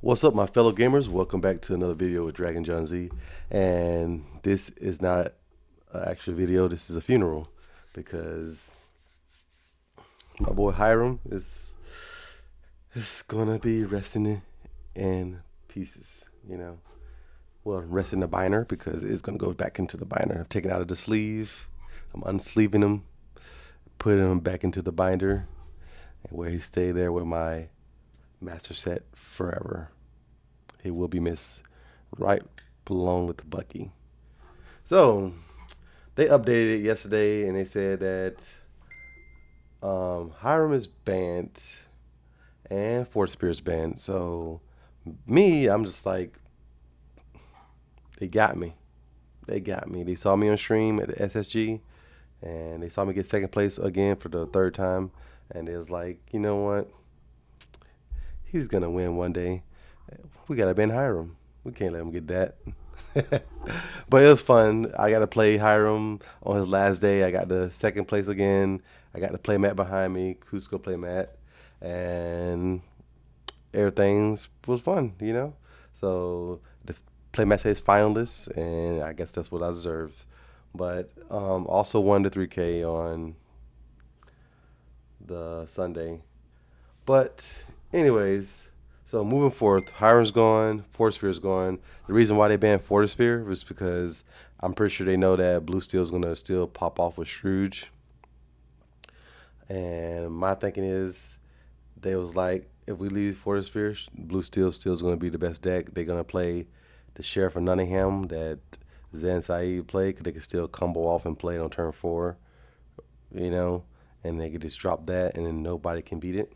What's up, my fellow gamers? Welcome back to another video with Dragon John Z. And this is not an actual video, this is a funeral because my boy Hiram is gonna be resting in pieces, you know. Well, resting the binder because it's gonna go back into the binder. I'm taking out of the sleeve, I'm unsleeving him, putting him back into the binder, and where he stay there with my master set forever. He will be missed right along with the Bucky. So they updated it yesterday and they said that Hiram is banned and Force Spear is banned. So I'm just like, they got me. They got me. They saw me on stream at the SSG and they saw me get second place again for the third time. And it was like, you know what? He's gonna win one day. We gotta ban Hiram. We can't let him get that. But it was fun. I got to play Hiram on his last day. I got the second place again. I got to play Matt behind me. Cusco play Matt, and everything was fun, you know. So the play Matt says finalists, and I guess that's what I deserved. But also won the 3K on the Sunday. But anyways, so moving forth, Hiram's gone, Fortesphere's gone. The reason why they banned Fortesphere was because I'm pretty sure they know that Blue Steel's gonna still pop off with Scrooge. And my thinking is they was like, if we leave Fortesphere, Blue Steel still's gonna be the best deck. They're gonna play the Sheriff of Nottingham that Zen Saeed played, 'cause they could still combo off and play it on turn four, you know, and they could just drop that and then nobody can beat it.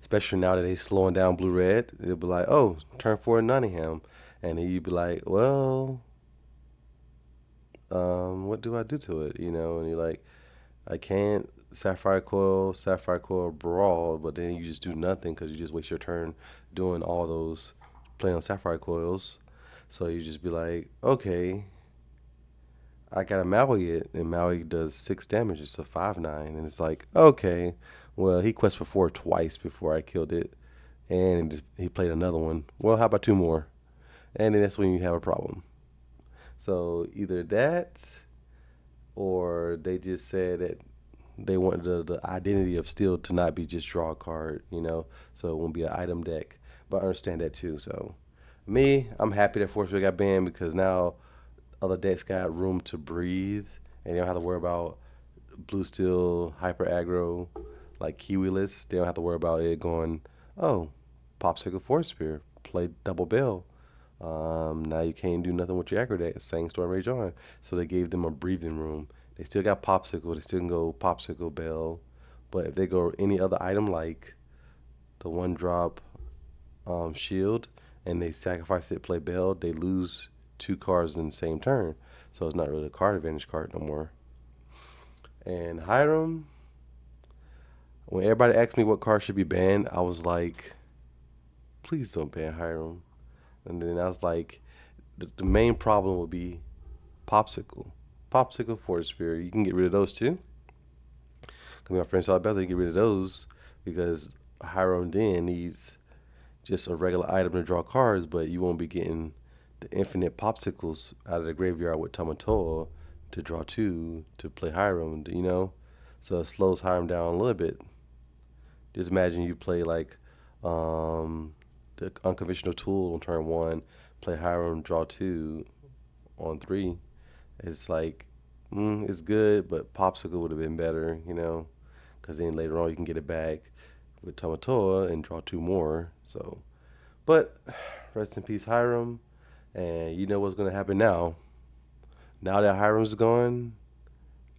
Especially now that they slowing down blue red, they'll be like, oh, turn four Nottingham, and then you'd be like, well, what do I do to it? You know, and you're like, I can't Sapphire Coil brawl, but then you just do nothing because you just waste your turn doing all those playing on Sapphire Coils. So you just be like, okay, I got to Maui it, and Maui does 6 damage. It's a 5/9, and it's like, okay, well, he quest for four twice before I killed it, and he played another one. Well, how about two more? And then that's when you have a problem. So either that, or they just said that they wanted the identity of steel to not be just draw a card, you know, so it won't be an item deck. But I understand that too. So me, I'm happy that Force got banned because now other decks got room to breathe, and you don't have to worry about blue steel hyper aggro like Kiwiless. They don't have to worry about it going, oh, Popsicle Force Spear, play double bell. Now you can't do nothing with your aggro deck. Saying Storm Rage on. So they gave them a breathing room. They still got Popsicle. They still can go Popsicle Bell. But if they go any other item like the one drop shield and they sacrifice it, play Bell, they lose two cards in the same turn. So it's not really a card advantage card no more. And Hiram, when everybody asked me what card should be banned, I was like, please don't ban Hiram. And then I was like, the main problem would be Popsicle. Popsicle, Force Spear. You can get rid of those too. Cause my friend saw better, you get rid of those because Hiram then needs just a regular item to draw cards, but you won't be getting the infinite popsicles out of the graveyard with Tamatoa to draw two to play Hiram, you know? So it slows Hiram down a little bit. Just imagine you play like the unconventional tool on turn one, play Hiram, draw two on three. It's like, it's good, but Popsicle would have been better, you know? Because then later on you can get it back with Tamatoa and draw two more. So, but rest in peace, Hiram. And you know what's going to happen now. Now that Hiram's gone,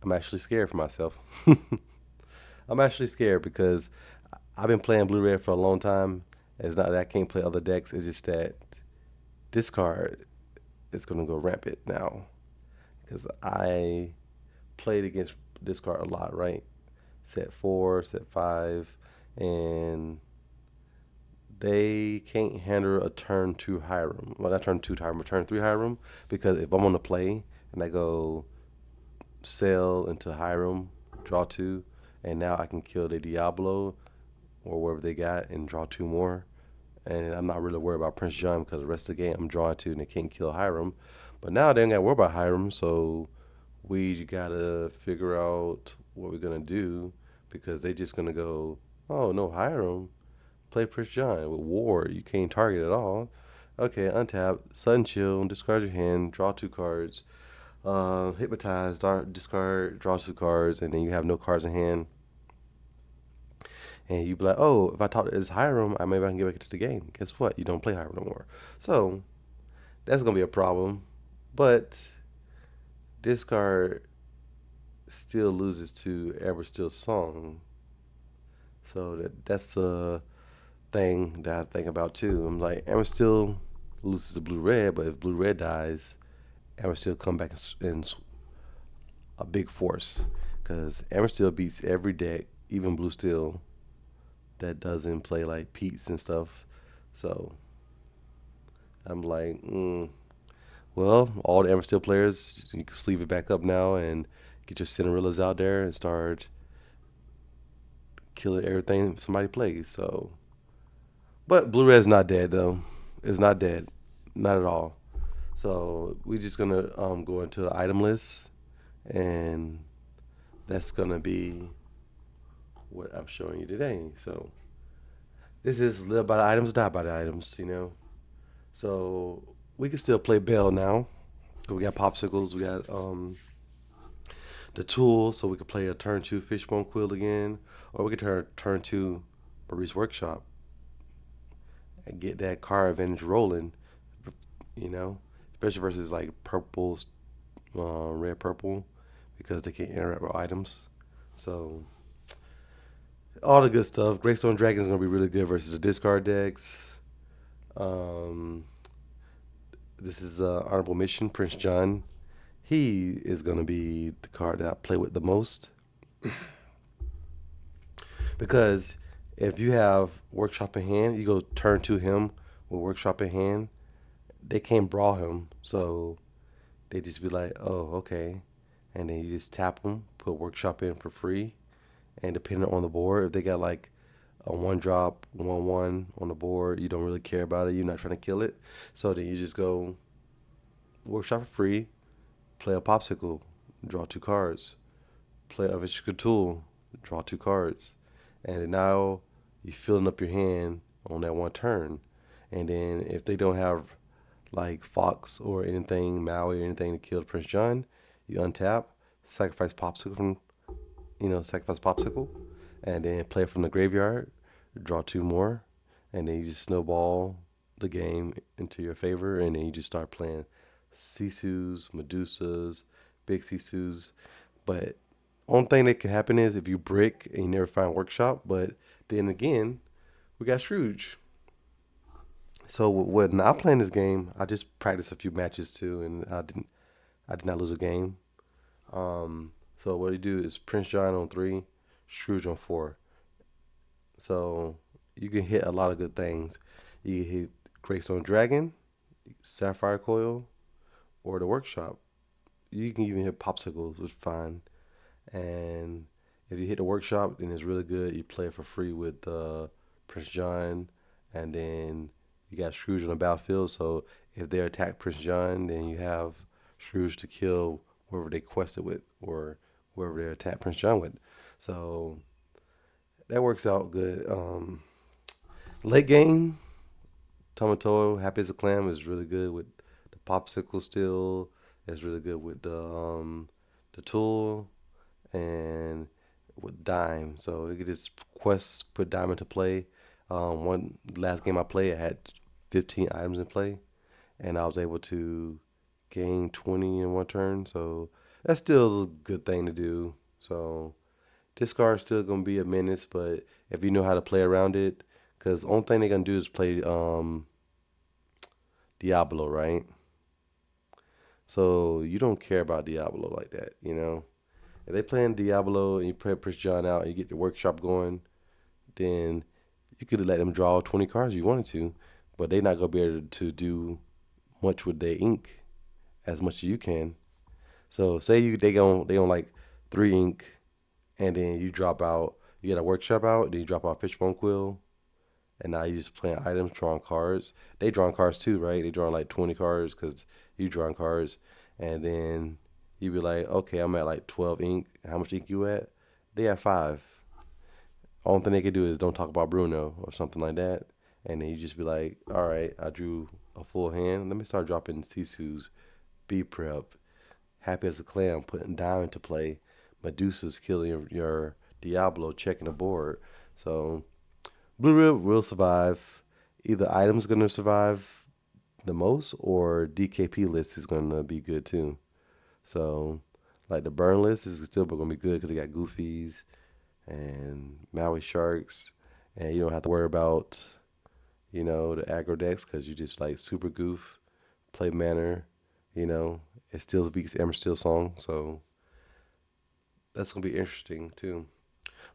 I'm actually scared for myself. I'm actually scared because I've been playing Blue Red for a long time. It's not that I can't play other decks. It's just that this card is going to go rampant now because I played against this card a lot, right? Set four, set five, and they can't handle a turn two Hiram. Well, not turn two Hiram, but turn three Hiram. Because if I'm on the play and I go sell into Hiram, draw two, and now I can kill the Diablo or wherever they got and draw two more, and I'm not really worried about Prince John because the rest of the game I'm drawn to and they can't kill Hiram. But now they ain't got to worry about Hiram, so we gotta figure out what we're gonna do because they just gonna go, oh no, Hiram, play Prince John with War. You can't target at all. Okay, untap, sudden chill, discard your hand, draw two cards. Hypnotize, discard, draw two cards, and then you have no cards in hand. And you be like, oh, if I talk to this Hiram, maybe I can get back into the game. Guess what? You don't play Hiram no more. So that's gonna be a problem. But this card still loses to Ever Still Song. So that's a thing that I think about too. I'm like, Ever Still loses to Blue Red, but if Blue Red dies, Ever Still come back in a big force. Because Ever Still beats every deck, even Blue Steel, that doesn't play like Pete's and stuff. So I'm like, well, all the Ever Steel players, you can sleeve it back up now and get your Cinderellas out there and start killing everything somebody plays. So, but Blue Red's not dead though. It's not dead, not at all. So we're just gonna go into the item list, and that's gonna be what I'm showing you today. So this is live by the items, die by the items. So we can still play Bell now. We got popsicles. We got the tool, so we could play a turn two Fishbone Quill again, or we could turn two Marie's Workshop and get that car advantage rolling. You know, especially versus like purple, red, purple, because they can interact with items. So all the good stuff. Greystone Dragon is gonna be really good versus the discard decks. Um, this is honorable mission. Prince John. He is gonna be the card that I play with the most because if you have workshop in hand, you go turn to him with workshop in hand. They can't brawl him, so they just be like, "Oh, okay," and then you just tap them, put workshop in for free, and depending on the board, if they got like a one drop, 1/1 on the board, you don't really care about it. You're not trying to kill it, so then you just go workshop for free, play a popsicle, draw two cards, play a Vishka tool, draw two cards, and now you're filling up your hand on that one turn. And then if they don't have like Fox or anything, Maui or anything to kill Prince John, you untap, sacrifice popsicle from sacrifice popsicle, and then play it from the graveyard, draw two more, and then you just snowball the game into your favor, and then you just start playing Sisus, Medusas, big Sisus. But only thing that can happen is if you brick and you never find workshop. But then again, we got Scrooge. So when I play in this game, I just practiced a few matches too, and I did not lose a game. So what you do is Prince John on three, Scrooge on four. So you can hit a lot of good things. You can hit Greystone Dragon, Sapphire Coil, or the Workshop. You can even hit Popsicles, which is fine. And if you hit the Workshop, then it's really good. You play it for free with Prince John, and then you got Scrooge on the battlefield. So if they attack Prince John, then you have Scrooge to kill whoever they quested with, or whoever they attack Prince John with. So that works out good. Late game, Tomoto, Happy as a Clam is really good with the popsicle still. It's really good with the tool and with dime. So you could just quest put dime into play. One last game I played, I had 15 items in play, and I was able to gain 20 in one turn. So that's still a good thing to do. So discard's still gonna be a menace, but if you know how to play around it, because only thing they're gonna do is play Diablo, right? So you don't care about Diablo like that, you know. If they playing Diablo and you play Prince John out and you get the workshop going, then you could let them draw 20 cards if you wanted to, but they're not gonna be able to do much with their ink as much as you can. So say they on like 3 ink, and then you drop out, you get a workshop out, then you drop out Fishbone Quill, and now you just playing items, drawing cards. They drawing cards too, right? They drawing like 20 cards because you drawing cards, and then you be like, okay, I'm at like 12 ink. How much ink you at? They at five. Only thing they could do is don't talk about Bruno or something like that, and then you just be like, all right, I drew a full hand. Let me start dropping Sisu's B prep. Happy as a clam, putting down into play. Medusa's killing your Diablo, checking the board. So Blue Rib will survive. Either item's gonna survive the most, or DKP list is gonna be good too. So, like the burn list is still gonna be good because they got Goofies and Maui Sharks, and you don't have to worry about the aggro decks because you just like super goof, play manner. You know, it still beats Ember Steel Song, so that's gonna be interesting too.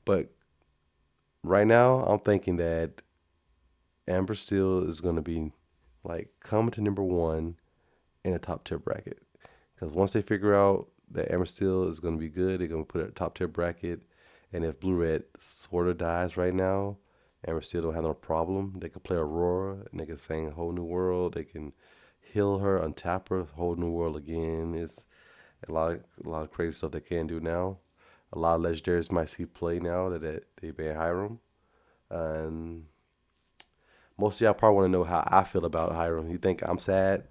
But right now, I'm thinking that Amber Steel is gonna be like coming to number one in the top tier bracket. Because once they figure out that Amber Steel is going to be good, they're going to put it at top tier bracket. And if Blue Red sort of dies right now, Amber Steel don't have no problem. They can play Aurora and they can sing a whole new world. They can heal her, untap her, whole new world again. It's a lot of crazy stuff they can do now. A lot of legendaries might see play now that they ban Hiram. And most of y'all probably want to know how I feel about Hiram. You think I'm sad?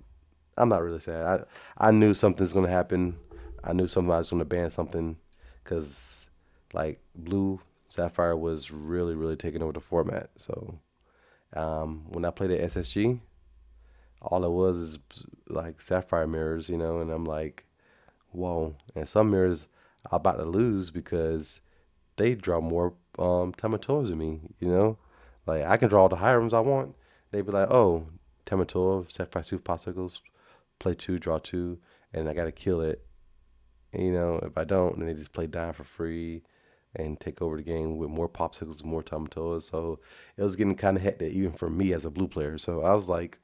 I'm not really sad. I knew something's gonna happen. I knew somebody was gonna ban something because like Blue Sapphire was really really taking over the format. So when I played at SSG, all it was is like Sapphire mirrors, and I'm like, whoa. And some mirrors I'm about to lose because they draw more Tamatoas than me. Like I can draw all the high rooms I want. They'd be like, oh, Tamatoa, Sapphire Super Popsicles, play two, draw two, and I got to kill it. And, if I don't, then they just play down for free and take over the game with more popsicles, more tomatoes. So it was getting kind of hectic even for me as a blue player. So I was like,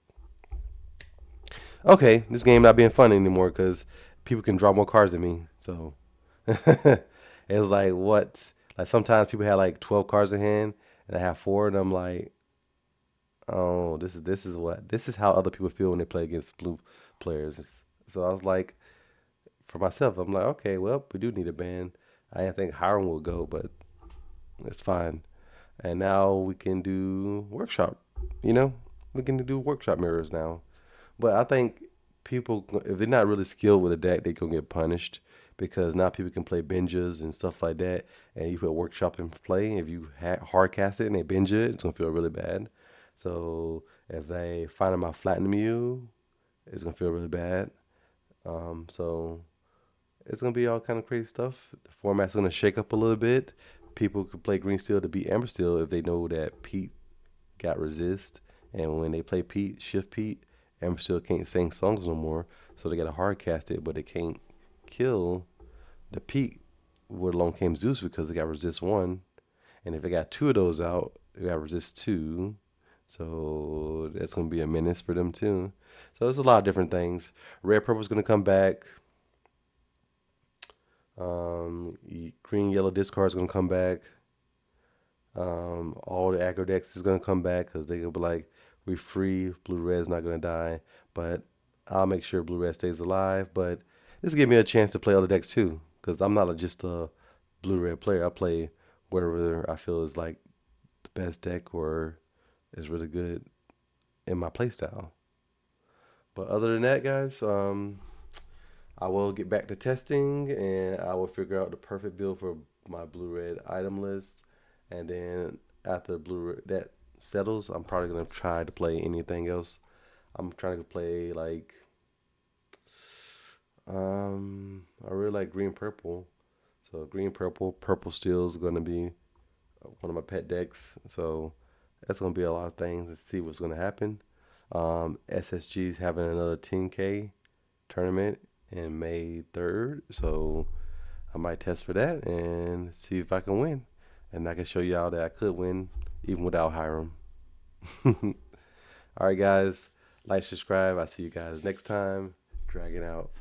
okay, this game not being fun anymore because people can draw more cards than me. So it was like what? Like sometimes people have like 12 cards in hand and I have four, and I'm like, oh, this is how other people feel when they play against blue players. So I was like, for myself, I'm like, okay, well, we do need a band. I didn't think Hiram will go, but it's fine. And now we can do workshop. You know, we can do workshop mirrors now. But I think people, if they're not really skilled with a deck, they gonna get punished because now people can play binges and stuff like that. And you put workshop in play. If you hard cast it and they binge it, it's gonna feel really bad. So if they find them out flatten you, it's gonna feel really bad. So it's gonna be all kind of crazy stuff. The format's gonna shake up a little bit. People could play Green Steel to beat Amber Steel if they know that Pete got resist, and when they play Pete, shift Pete, Amber Steel can't sing songs no more, so they gotta hard cast it, but they can't kill the Pete with Long Came Zeus because they got resist one, and if they got two of those out, they got resist two. So that's gonna be a menace for them too. So there's a lot of different things. Red Purple's gonna come back. Green Yellow Discard is gonna come back. All the aggro decks is gonna come back because they gonna be like, we free. Blue Red's not gonna die, but I'll make sure Blue Red stays alive. But this give me a chance to play other decks too, because I'm not just a Blue Red player. I play whatever I feel is like the best deck or is really good in my playstyle. But other than that, guys, I will get back to testing and I will figure out the perfect build for my blue red item list. And then after blue red, that settles, I'm probably gonna try to play anything else. I'm trying to play like I really like green purple. So green purple, purple steel is gonna be one of my pet decks. So that's gonna be a lot of things to see what's gonna happen. SSG is having another 10K tournament in May 3rd. So I might test for that and see if I can win. And I can show y'all that I could win even without Hiram. All right, guys. Like, subscribe. I'll see you guys next time. Dragging out.